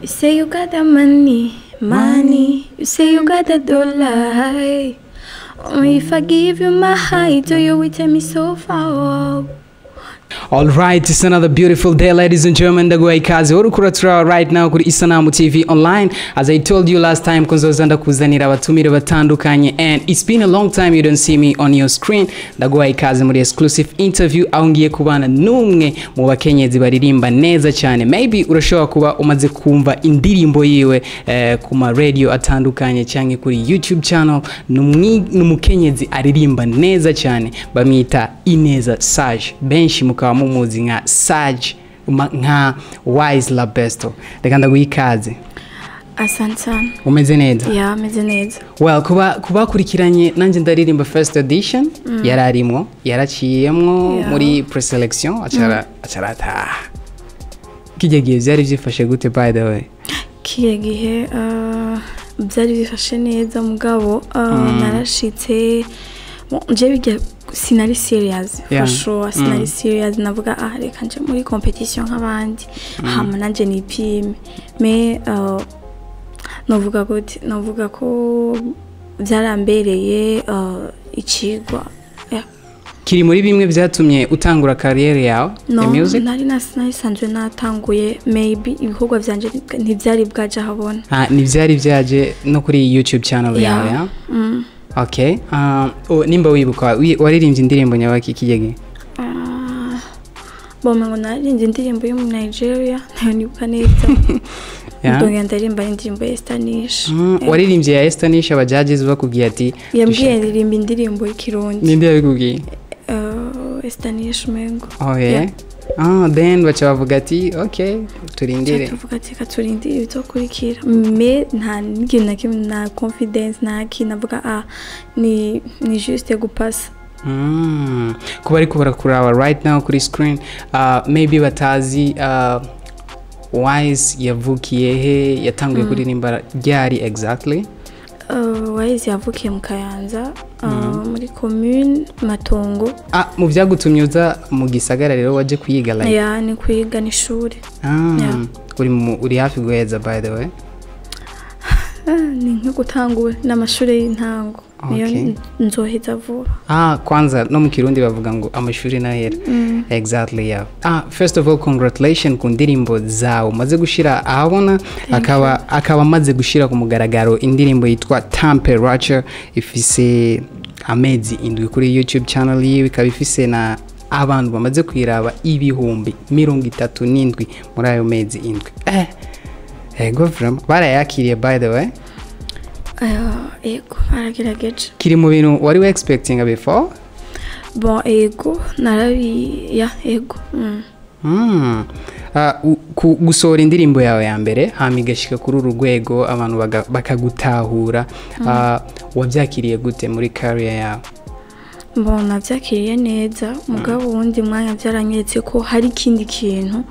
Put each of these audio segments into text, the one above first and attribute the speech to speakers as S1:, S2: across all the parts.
S1: You say you got the money. You say you got the dollar. If I give you my height, you will take me so far.
S2: All right, it's another beautiful day, ladies and gentlemen. Ndaguhaye ikaze urukuratura right now kuri Isanamu TV online. As I told you last time, kunzoza ndakuzanira abatumire batandukanye, and it's been a long time you don't see me on your screen. Ndaguhaye ikaze muri exclusive interview aho ngiye kubana numwe mu bakenyezi baririmba neza cyane. Maybe urashobora kuba umaze kumva indirimbo yiwe ku ma radio atandukanye cyangwa kuri YouTube channel. Numukenyezi aririmba neza cyane, bamwita Ineza Sage. Benshi mukaba mumuzi nka Sage nka Wise Labesto. Reka ndaguha ikaze.
S1: Asante sana.
S2: Umeze neza?
S1: Yeah, umeze neza.
S2: Well, kuba kurikiranye nanje ndaririmba first edition yararimo yaraciyemwo muri preselection acarata. Kijye gihe byari byifashe gute by the way?
S1: Kijye gihe byari bifashe neza mugabo narashitse je bijya sinari serious for sure sinari serious navuga reka nje muri competition nk'abandi hama nanje nipime me navuga ko byarambereye ikigwa
S2: kiri muri bimwe byatumye utangura career yawe music.
S1: Nari nasanzwe natanguye maybe ibikorwa byanje ntibyari bwaje habona
S2: ntibyari byaje no kuri YouTube channel yawe ya okay. Nimba wibuka waririmbye indirimbo nyabaki kijyege?
S1: Ngo naririmbye indirimbo yo mu Nigeria nayo nibuka neza. Ndongera ndarimba indirimbo ya Esther Nish.
S2: Waririmbye ya Esther Nish abajages bakubwiye ati
S1: yambwiye ndirimba indirimbo y'ikirundi.
S2: Ninde yabikubwiye?
S1: Esther Nish mengo.
S2: Oh yeah. Then bacha bavuga ati okay turindire.
S1: Tuvuga ati katurindire bitokurikira. Me nta n'ikintu na kimwe na confidence na kinavuga ni juste gupasa.
S2: Kuba ari kubara right now kuri screen maybe batazi Wise yavukiye he yatanguye kuririmba ryari exactly?
S1: Wise yavukiye mu Kayanza muri commune Matongo.
S2: Mu byagutumye uza mu gisagara rero waje kuyiga like?
S1: Yeah, ni kuyiga ni shuri.
S2: Uri hafi guheza by the way?
S1: Ni nko gutangura n'amashuri y'intango. Niyo nzoheza vuba.
S2: Kwanza no mu Kirundi bavuga ngo amashuri nahera. Exactly, yeah. First of all, congratulations ku ndirimbo zawe maze gushira ahabona akaba maze gushira ku mugaragaro indirimbo yitwa Temperature ifise amezi indwi kuri YouTube channel yiwe, ikaba ifise na abantu bamaze kwiraba ibihumbi 37 muri ayo mezi indwi. Ego from barayakiriye by the way?
S1: Ego aragerageje. Kiri
S2: mu bintu wari we expecting before?
S1: Bon, ego ego.
S2: Gusohora indirimbo yawe ya mbere hama igashika kuri uru rwego abantu bakagutahura, wabyakiriye gute muri career yawe?
S1: Bon, nabyakiriye neza mugabo wundi mwanya byaranyeretse ko hari ikindi kintu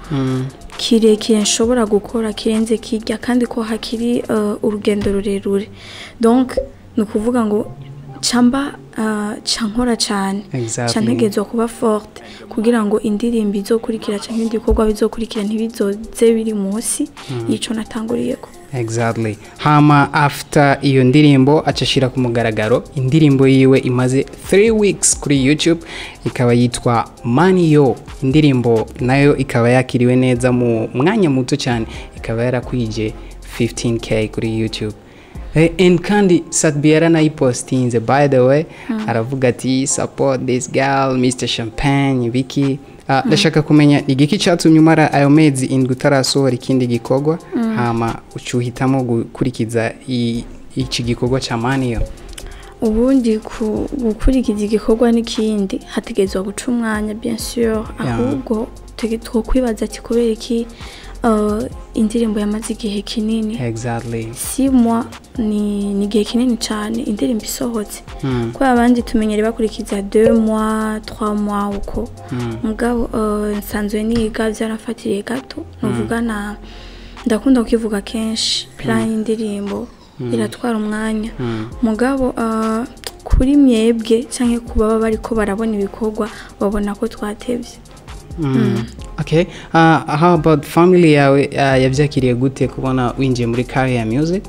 S1: kirekire nshobora gukora kirenze kijya kandi ko hakiri urugendo rurerure. Donc nukuvuga ngo chankora cyane chantegezwa kuba forte kugira ngo indirimbo izokurikira cyangwa ibindi bikorwa bizokurikira ntibizoze biri munsi yico natanguriyeko.
S2: Exactly. Hama after iyo ndirimbo acashira ku mugaragaro indirimbo yiwe imaze 3 weeks kuri YouTube, ikaba yitwa Maniyo. Indirimbo nayo ikaba yakiriwe neza mu mwanya muto cyane, ikaba yarakwije 15k kuri YouTube. And kandi Satbiara na ipostinze by the way aravuga ati support this girl Mr Champagne Vicky. Ndashaka kumenya igiki cyatumye umara ayo mezi indwi utarasohora ikindi gikorwa hama ucuhitamo gukurikiza iki gikorwa cya Maniyo?
S1: Ubundi gukurikiza igikorwa n'ikindi hategezwa guca umwanya bien sûr, ahubwo tegetswe kwibaza ati kubera iki indirimbo yamaze igihe kinini.
S2: Exactly.
S1: Si moi ni igihe kinini cyane indirimbo isohotse. Kwa abandi tumenyere bakurikiza 2 mois 3 mois uko. Mugabo nsanzwe niga byarafatiriye gato. Nuvugana ndakunda kukivuga kenshi plan indirimbo iratwara umwanya. Mugabo kuri myebwe cyangwa kubaba bari ko barabona ibikorwa babona ko twatevye.
S2: Okay. How about family yawe yavyakiriye gute kubona winjiye muri career music?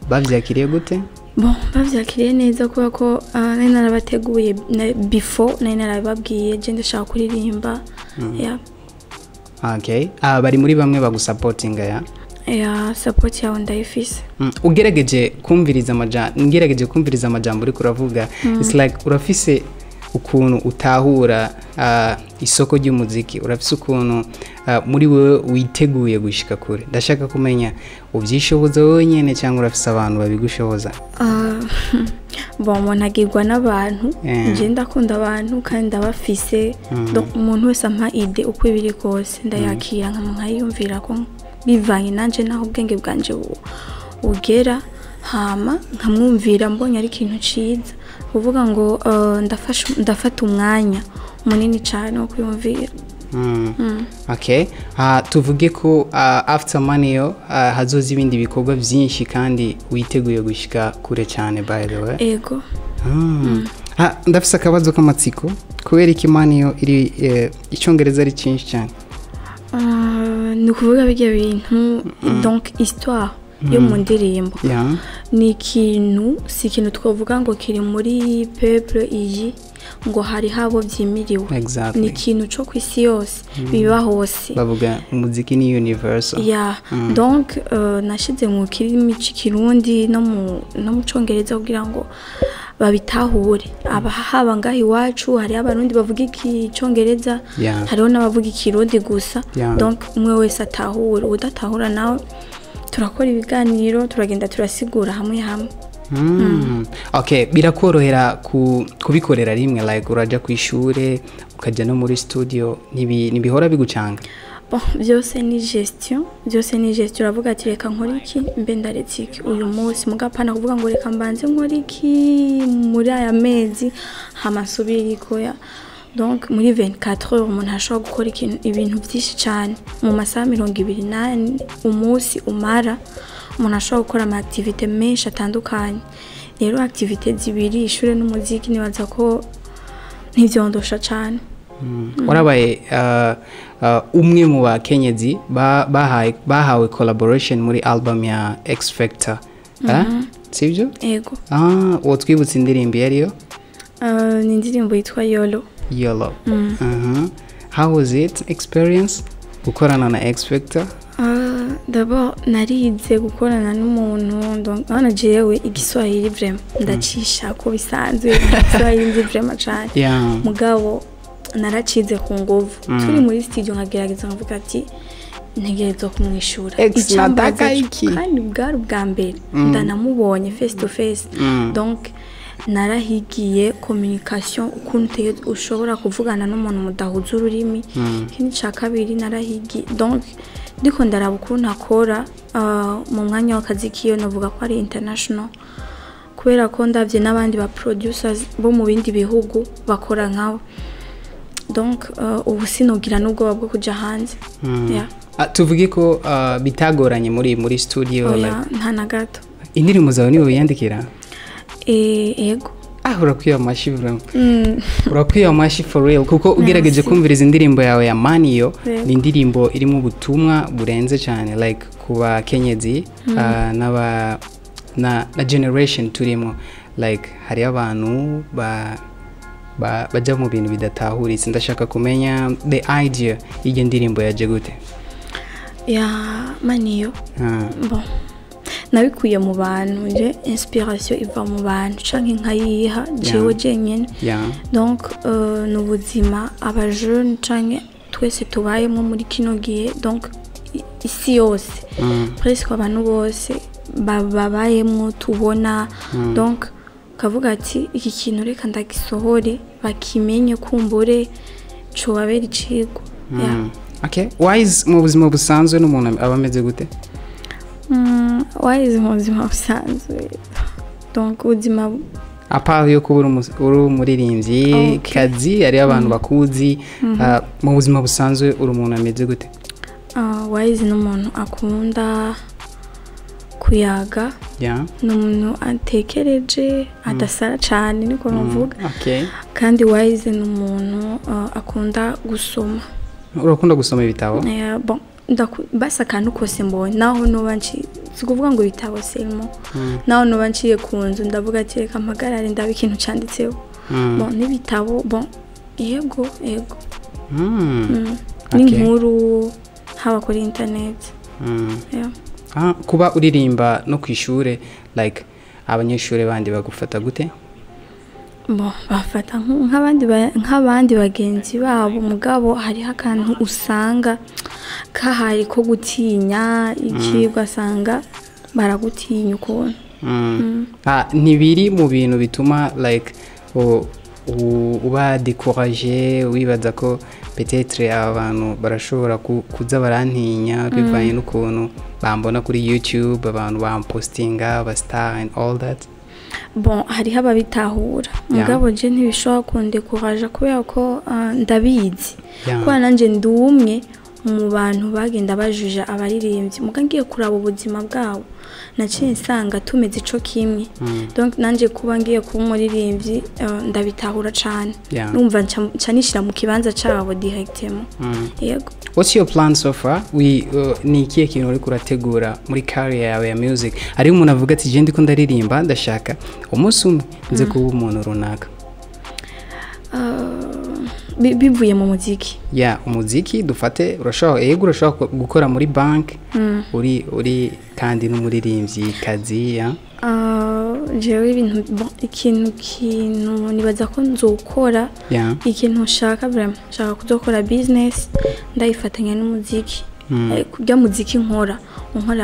S2: Bavyakiriye gute?
S1: Bon, bavyakiriye neza kubera ko nari narabateguye before nari narababwiye je ndashaka kuririmba. Yeah.
S2: Okay. Bari muri bamwe bagusupportinga ya?
S1: Yeah, support yawe ndayifise.
S2: Ugerageje kumviriza amajambo uri kuravuga. It's like urafise ukuntu utahura isoko ry'umuziki, urafise ukuntu muri wewe witeguye gushika kure. Ndashaka kumenya uvyishoboza wowe nyene cyangwa urafise abantu babigushoboza?
S1: Bon, nagirwa n'abantu, je ndakunda abantu kandi ndabafise. Donc umuntu wese ampa ide uko ibiri kose ndayakira nkayumvira ko bivanye nanje naho ubwenge bwanje ugera, hama nkamwumvira mbonye ari ikintu ciza. Uvuga ngo ndafata umwanya munini cyane wo kwiyumvira.
S2: Okay. Tuvuge ko after money hazoza ibindi bikorwa vyinshi kandi witeguye gushika kure cyane by the way.
S1: Ego.
S2: Ndafise akabazo k'amatsiko kubera iki money iri icyongereza ari cyinshi cyane.
S1: Ni ukuvuga bijya bintu donc histoire yo mu ndirimbo. Ni ikintu si ikintu twavuga ngo kiri muri peuple iyi ngo hari habo vyimiriwe. Ni ikintu cyo kwisi yose biba hose.
S2: Bavuga umuziki ni universal.
S1: Yeah. Donc nashize mu kirimi cy'ikirundi no mu cyongereza kugira ngo babitahure. Haba ngaho iwacu hari abarundi bavuga icyongereza, hariho n'abavuga ikirundi gusa. Donc umwe wese atahure, udatahura nawe turakora ibiganiro turagenda turasigura hamwe.
S2: Okay, birakorohera kubikorera rimwe, like uraja ku ishure ukaja no muri studio nibihora bigucanga?
S1: Bon, byose ni gestion uravuga ati reka nkora iki mbe ndaretse iki uyu munsi mugapana kuvuga ngo reka mbanze nkora iki muri aya mezi hamasubiri ko ya. Donc muri 24 heures umuntu ashobora gukora ibintu byinshi cyane mu masaha 28 umunsi umara. Umuntu ashobora gukora ama activité menshi atandukanye. Rero activité zibiri ishure n'umuziki nibaza ko ntivyondosha cyane.
S2: Warabaye umwe mu bakenyezi bahawe collaboration muri album ya X Factor. Sivyo?
S1: Ego.
S2: Wotwibutse indirimbo yariyo?
S1: Ni indirimbo yitwa Yolo.
S2: How was it experience gukorana na X Factor?
S1: D'abord narize gukorana n'umuntu donc jewe igiswahili vraiment ndacisha ko bisanzwe igiswahili ndi vraiment cyane. Mugabo naracize ku nguvu. Turi muri studio nkagerageza nkavuga ati ntegerezwa kumwishura
S2: nataka iki
S1: kandi bwa mbere ndanamubonye face to face. Donc narahigiye communication ukuntu ushobora kuvugana n'umuntu mudahuza ururimi. Ikindi cya kabiri narahigiye donc ndiko ndaraba ukuntu akora mu mwanya w'akazi kiyo navuga ko ari international kubera ko ndavye n'abandi ba producers bo mu bindi bihugu bakora nkawe. Donc ubu sinogira n'ubwoba bwo kuja hanze.
S2: Tuvuge ko bitagoranye muri studio
S1: nta na gato.
S2: Indirimbo zawe niwe wiyandikira?
S1: Ego.
S2: Urakwiye amashi vraiment. Urakwiye amashi for real kuko ugerageje kumviriza indirimbo yawe ya Maniyo ni indirimbo irimo ubutumwa burenze cyane like kuba kenyezi na generation turimo like hari abantu baja mu bintu bidatahuritse. Ndashaka kumenya the idea y'ige ndirimbo yaje gute?
S1: Ya Maniyo. Bon. Nabikuye mu bantu je inspiration iva mu bantu canke nkayiha jewe jenyene. Donc n'ubuzima aba jeune canke twese tubayemo muri kino gihe donc isi yose presque abantu bose babayemo tubona. Donc kavuga ati iki kintu reka ndagisohore bakimenye kumbure cyo babera icigwa.
S2: Okay, Wise mu buzima busanzwe n'umuntu abameze gute?
S1: Wise mu buzima busanzwe donc ubuzima
S2: apart yo kubura umuririmbyi kazi ari abantu bakuzi mu buzima busanzwe uri umuntu ameze gute?
S1: Wise n'umuntu akunda kuyaga. N'umuntu atekereje adasara cyane niko navuga. Kandi Wise n'umuntu akunda gusoma.
S2: urakunda gusoma ibitabo?
S1: Bon basa akantu kose mbonye naho noba si kuvuga ngo ibitabo selmo naho noba nciye ku nzu ndavuga ati reka mpagarare ndabe ikintu canditseho bon n'ibitabo bon yego n'inkuru haba kuri internet.
S2: Kuba uririmba no kwishure like abanyeshure bandi bagufata gute?
S1: Bon bafata nk'abandi bagenzi babo mugabo hari akantu usanga kahari ko gutinya ikigwa asanga baragutinya ukuntu.
S2: Ntibiri mu bintu bituma like uba découragé wibaza ko peut-être abantu barashobora kuza barantinya bivanye n'ukuntu bambona kuri YouTube abantu bampostinga ba star and all that?
S1: Bon hariho ababitahura mugabo je ntibishobora kundekuraje kubera ko ndabizi kuko nanje ndumwe mu bantu bagenda bajuja abaririmbyi mugangiye kuraba ubuzima bwabo naciye nsanga tumeze ico kimwe donc nanje kuba ngiye kuba umuririmbyi ndabitahura cyane numva ncanishira mu kibanza cabo directement. Yego.
S2: What's your plan so far? Ni ikihe kintu uri kurategura muri career yawe ya music? Ari umuntu avuga ati je ndiko ndaririmba ndashaka umunsi umwe nze kuba umuntu runaka.
S1: Bivuye mu muziki.
S2: Umuziki dufate urashobora gukora muri bank uri kandi n'umuririmbyi kazi jewe ikintu nibaza ko nzokora ikintu shaka vraiment shaka kuzokora business ndayifatanya n'umuziki kujya muziki nkora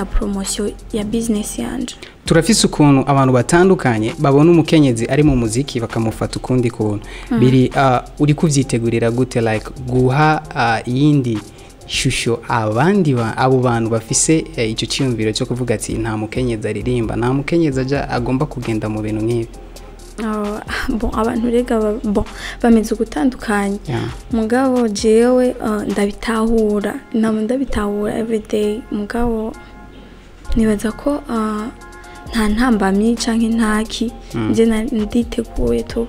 S2: promotion ya business yanje. Turafise ukuntu abantu batandukanye babona umukenyezi ari mu muziki bakamufata ukundi kuntu biri uri kuvyitegurira gute like guha yindi shusho abandi abo bantu bafise icyo cyumviro cyo kuvuga ati nta mukenyezi aririmba nta mukenyezi aja agomba kugenda mu bintu nk'ibi?
S1: Bon abantu rega bameze gutandukanye mugabo jewe ndabitahura everyday mugabo nibaza ko nta ntambamyi canke ntaki nje nditeguye to.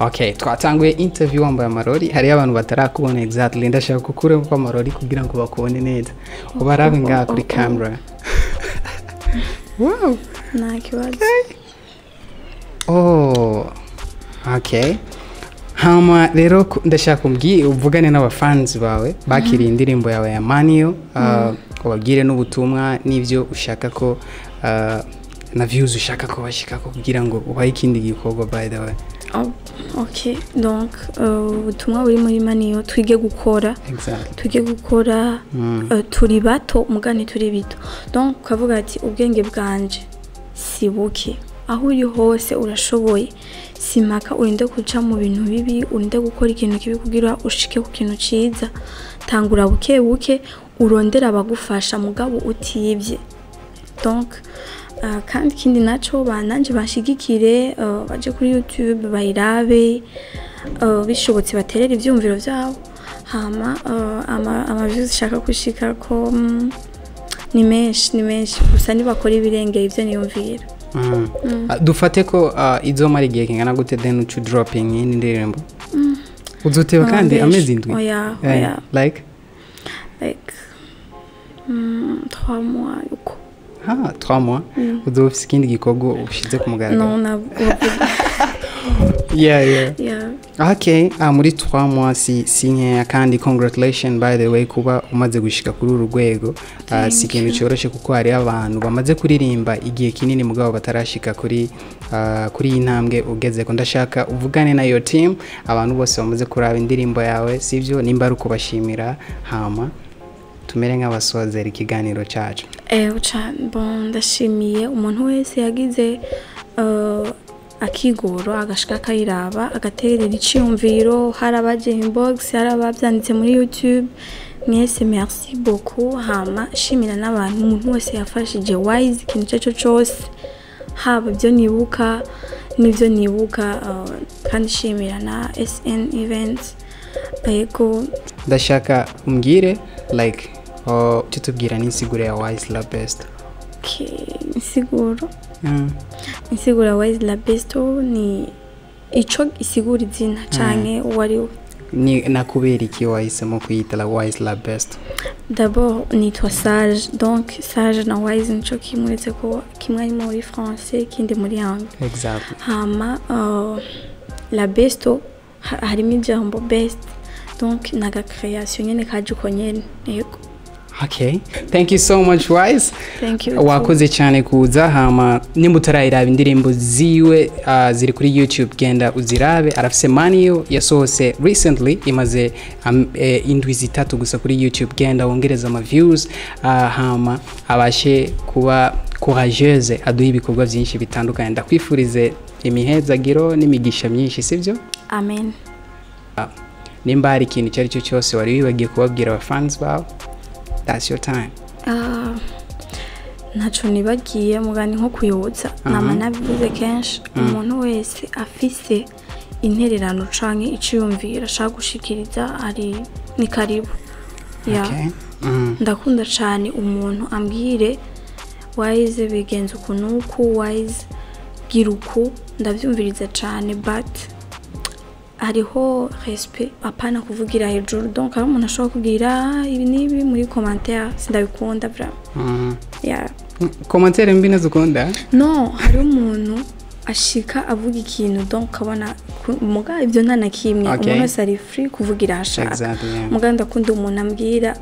S2: Okay, twatanguye interview wambaye amarori hari abantu batarakubona exactly ndashaka kukure kwa amarori kugira ngo bakubone neza ubarabe ngaha kuri camera. Wow,
S1: nakibaza.
S2: Okay. Hama rero ndashaka uvugane n'abafans bawe bakiri indirimbo yawe ya Maniyo ubabwire n'ubutumwa n'ivyo ushaka ko na views ushaka ko bashika ko kugira ngo ubaye ikindi gikorwa by the way.
S1: Okay, donc ubutumwa buri muri Maniyo twige gukora. Twige gukora turi bato mugani turi bito. Donc ukavuga ati ubwenge bwanje sibuke aho uri hose urashoboye simaka urinde kuca mu bintu bibi urinde gukora ikintu kibi kugira ushike ku kintu ciza tangura buke urondera abagufasha mugabo utiyibye. Donc kandi kindi naco bananje bashigikire baje kuri YouTube bayirabe bishobotse baterera ivyumviro vyabo hama ama views shaka kushika ko ni menshi gusa nibakora ibirengeye ivyo niyumvira.
S2: Dufate ko izomara igihe kingana gute then ucu dropping in indirimbo uzoteba kandi amazing ndwi like
S1: 3 mois uko
S2: 3 mois uzofise ikindi gikorwa ushize ku mugaragaro?
S1: No
S2: yeah. Okay, muri 3 mois si nkeya kandi congratulations by the way kuba umaze gushika kuri uru rwego si ikintu cyoroshe kuko hari abantu bamaze kuririmba igihe kinini mugabo batarashika kuri intambwe ugeze ko ndashaka uvugane na your team abantu bose bamaze kuraba indirimbo yawe sivyo nimba ari kubashimira hama tumere nk'abasozera ikiganiro cyacu.
S1: Bon ndashimiye umuntu wese yagize akigoro agashika kayiraba agaterera iciyumviro harabaje inbox harababyanditse muri YouTube mwese merci beaucoup hama shimira n'abantu umuntu wese yafashije Wise ikintu cyo cyose haba byo nibuka n'ibyo nibuka kandi shimira na SN events. Yego
S2: ndashaka umbwire like tutubwira n'insiguro ya Wise Labesto.
S1: Insiguro insiguro Wise Labesto ni ico isigura izina canke wari
S2: ni nakubera iki wahisemo kuyitala Wise Labesto?
S1: D'abord nitwa Sage, donc Sage na Wise nico kimweze ko kimwe ari muri français kindi muri anglais.
S2: Exactly.
S1: Hama Labesto harimo ijambo best, donc naga création nyene kaje uko nyene. Yego.
S2: Okay, thank you so much Wise.
S1: Thank you.
S2: Wakoze cyane kuza. Hama nimba utarayiraba indirimbo ziwe ziri kuri YouTube, genda uzirabe. Arafise maniyo yasohose recently, imaze indwi zitatu gusa kuri YouTube, genda wongereza ama views, hama abashe kuba courageuse, aduha ibikorwa byinshi bitandukanye. Ndakwifurize imihezagiro n'imigisha myinshi, sivyo?
S1: Amen.
S2: Nimba hari ikintu cyari cyo cyose wari wibagiye kubabwira abafans bawe, that's your time.
S1: Ntaco nibagiye mugani nko kuyotsa nama nabivuze kenshi, umuntu wese afise intererano canke iciyumvira ashaka gushikiriza ari ni karibu.
S2: Okay.
S1: Ndakunda cyane umuntu ambwire Wise bigenza ukunuku, Wise giruku, ndavyumviriza cyane, but hariho respect, apana kuvugira hejuru. Donc ari umuntu ashobora kugira ibi nibi muri commentaire, sindabikunda vraiment. Yeah.
S2: Commentaire mbi nazukunda?
S1: No, hari umuntu ashika avuga ikintu, donc kabona muga ibyo nta nakimwe, umuntu wese ari free kuvugira ashaka.
S2: Exactly.
S1: Muga ndakunda umuntu ambwira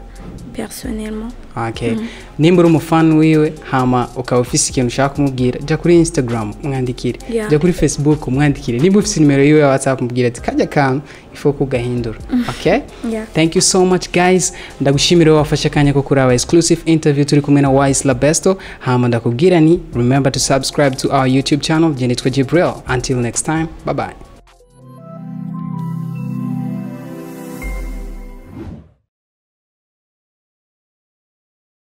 S1: personnellement.
S2: Okay. Nimba uri umufan wiwe hama ukaba ufise ikintu ushaka kumubwira, jya kuri Instagram umwandikire, jya kuri Facebook umwandikire. Nimba ufise nimero yiwe ya WhatsApp mubwire ati kajya kantu ifo kugahindura. Okay?
S1: Yeah.
S2: Thank you so much guys. Ndagushimira wafashe kanya ko kuraba exclusive interview turi kumwe na Wise Labesto. Hama ndakubwira ni remember to subscribe to our YouTube channel. Je nitwa Jibril. Until next time. Bye bye.